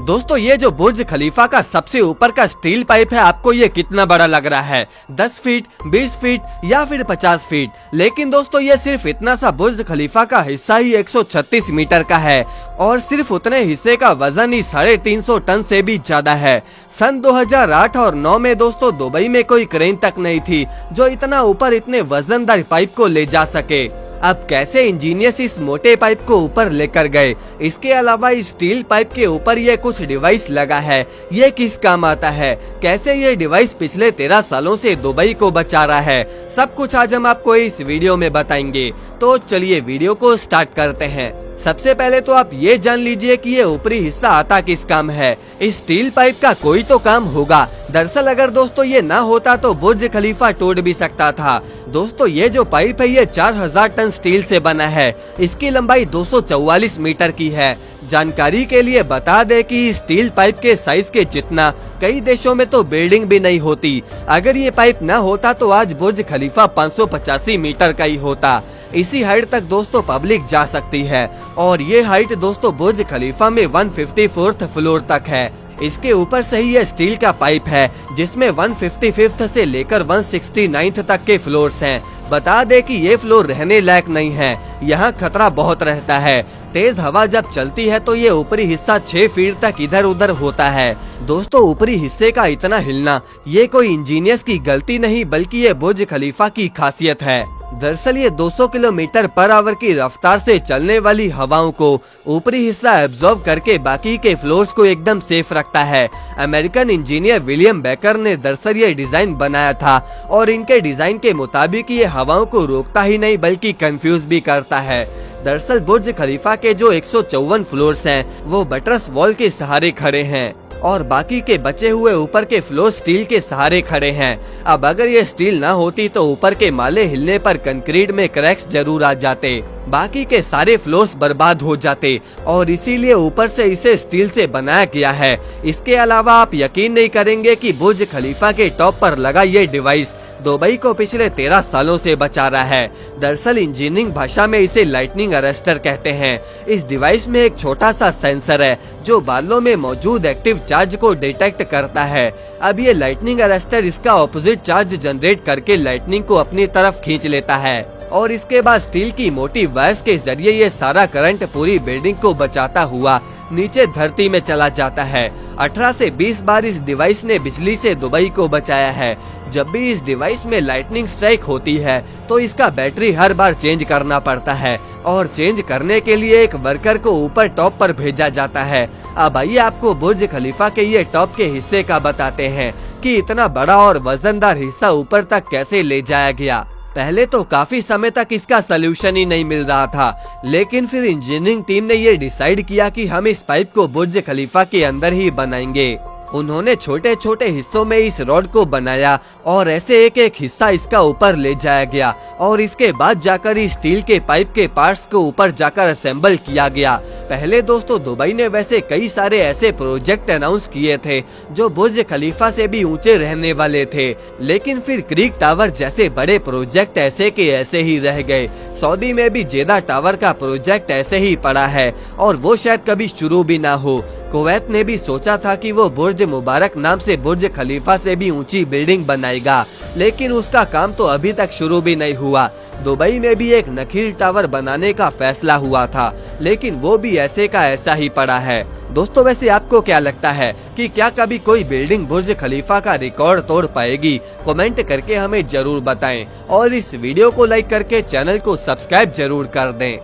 दोस्तों ये जो बुर्ज खलीफा का सबसे ऊपर का स्टील पाइप है, आपको ये कितना बड़ा लग रहा है? 10 फीट, 20 फीट या फिर 50 फीट? लेकिन दोस्तों ये सिर्फ इतना सा बुर्ज खलीफा का हिस्सा ही 136 मीटर का है और सिर्फ उतने हिस्से का वजन ही 350 टन से भी ज्यादा है। सन 2008 और 9 में दोस्तों दुबई में कोई क्रेन तक नहीं थी जो इतना ऊपर इतने वजनदार पाइप को ले जा सके। अब कैसे इंजीनियर्स इस मोटे पाइप को ऊपर लेकर गए? इसके अलावा इस स्टील पाइप के ऊपर ये कुछ डिवाइस लगा है, ये किस काम आता है? कैसे ये डिवाइस पिछले 13 सालों से दुबई को बचा रहा है? सब कुछ आज हम आपको इस वीडियो में बताएंगे। तो चलिए वीडियो को स्टार्ट करते हैं। सबसे पहले तो आप ये जान लीजिए कि ये ऊपरी हिस्सा आता किस काम है। इस स्टील पाइप का कोई तो काम होगा। दरअसल अगर दोस्तों ये ना होता तो बुर्ज खलीफा टूट भी सकता था। दोस्तों ये जो पाइप है ये 4000 टन स्टील से बना है। इसकी लंबाई 244 मीटर की है। जानकारी के लिए बता दे कि स्टील पाइप के साइज के जितना कई देशों में तो बिल्डिंग भी नहीं होती। अगर ये पाइप न होता तो आज बुर्ज खलीफा 585 मीटर का ही होता। इसी हाइट तक दोस्तों पब्लिक जा सकती है और ये हाइट दोस्तों बुर्ज खलीफा में 154th फ्लोर तक है। इसके ऊपर से ही ये स्टील का पाइप है जिसमें 155th से लेकर 169th तक के फ्लोर्स हैं। बता दे कि ये फ्लोर रहने लायक नहीं है, यहाँ खतरा बहुत रहता है। तेज हवा जब चलती है तो ये ऊपरी हिस्सा 6 फीट तक इधर उधर होता है। दोस्तों ऊपरी हिस्से का इतना हिलना ये कोई इंजीनियर्स की गलती नहीं बल्कि ये बुर्ज खलीफा की खासियत है। दरअसल ये 200 किलोमीटर पर आवर की रफ्तार से चलने वाली हवाओं को ऊपरी हिस्सा एब्जॉर्ब करके बाकी के फ्लोर्स को एकदम सेफ रखता है। अमेरिकन इंजीनियर विलियम बेकर ने दरअसल ये डिजाइन बनाया था और इनके डिजाइन के मुताबिक ये हवाओं को रोकता ही नहीं बल्कि कंफ्यूज भी करता है। दरअसल बुर्ज खलीफा के जो 154 फ्लोर्स हैं वो बटरस वॉल के सहारे खड़े हैं और बाकी के बचे हुए ऊपर के फ्लोर स्टील के सहारे खड़े हैं। अब अगर ये स्टील ना होती तो ऊपर के माले हिलने पर कंक्रीट में क्रैक्स जरूर आ जाते, बाकी के सारे फ्लोर्स बर्बाद हो जाते और इसीलिए ऊपर से इसे स्टील से बनाया गया है। इसके अलावा आप यकीन नहीं करेंगे कि बुर्ज खलीफा के टॉप पर लगा ये डिवाइस दुबई को पिछले 13 सालों से बचा रहा है। दरअसल इंजीनियरिंग भाषा में इसे लाइटनिंग अरेस्टर कहते हैं। इस डिवाइस में एक छोटा सा सेंसर है जो बालों में मौजूद एक्टिव चार्ज को डिटेक्ट करता है। अब ये लाइटनिंग अरेस्टर इसका ऑपोजिट चार्ज जनरेट करके लाइटनिंग को अपनी तरफ खींच लेता है और इसके बाद स्टील की मोटी वायर्स के जरिए ये सारा करंट पूरी बिल्डिंग को बचाता हुआ नीचे धरती में चला जाता है। 18 से 20 बार इस डिवाइस ने बिजली से दुबई को बचाया है। जब भी इस डिवाइस में लाइटनिंग स्ट्राइक होती है तो इसका बैटरी हर बार चेंज करना पड़ता है और चेंज करने के लिए एक वर्कर को ऊपर टॉप पर भेजा जाता है। अब आइए आपको बुर्ज खलीफा के ये टॉप के हिस्से का बताते हैं कि इतना बड़ा और वजनदार हिस्सा ऊपर तक कैसे ले जाया गया। पहले तो काफी समय तक इसका सलूशन ही नहीं मिल रहा था, लेकिन फिर इंजीनियरिंग टीम ने ये डिसाइड किया कि हम इस पाइप को बुर्ज खलीफा के अंदर ही बनाएंगे। उन्होंने छोटे छोटे हिस्सों में इस रॉड को बनाया और ऐसे एक एक हिस्सा इसका ऊपर ले जाया गया और इसके बाद जाकर इस स्टील के पाइप के पार्ट्स को ऊपर जाकर असेंबल किया गया। पहले दोस्तों दुबई ने वैसे कई सारे ऐसे प्रोजेक्ट अनाउंस किए थे जो बुर्ज खलीफा से भी ऊंचे रहने वाले थे, लेकिन फिर क्रीक टावर जैसे बड़े प्रोजेक्ट ऐसे के ऐसे ही रह गए। सऊदी में भी जेदा टावर का प्रोजेक्ट ऐसे ही पड़ा है और वो शायद कभी शुरू भी ना हो। कुवैत ने भी सोचा था कि वो बुर्ज मुबारक नाम से बुर्ज खलीफा से भी ऊंची बिल्डिंग बनाएगा, लेकिन उसका काम तो अभी तक शुरू भी नहीं हुआ। दुबई में भी एक नखील टावर बनाने का फैसला हुआ था, लेकिन वो भी ऐसे का ऐसा ही पड़ा है। दोस्तों वैसे आपको क्या लगता है कि क्या कभी कोई बिल्डिंग बुर्ज खलीफा का रिकॉर्ड तोड़ पाएगी? कमेंट करके हमें जरूर बताएं और इस वीडियो को लाइक करके चैनल को सब्सक्राइब जरूर कर दें।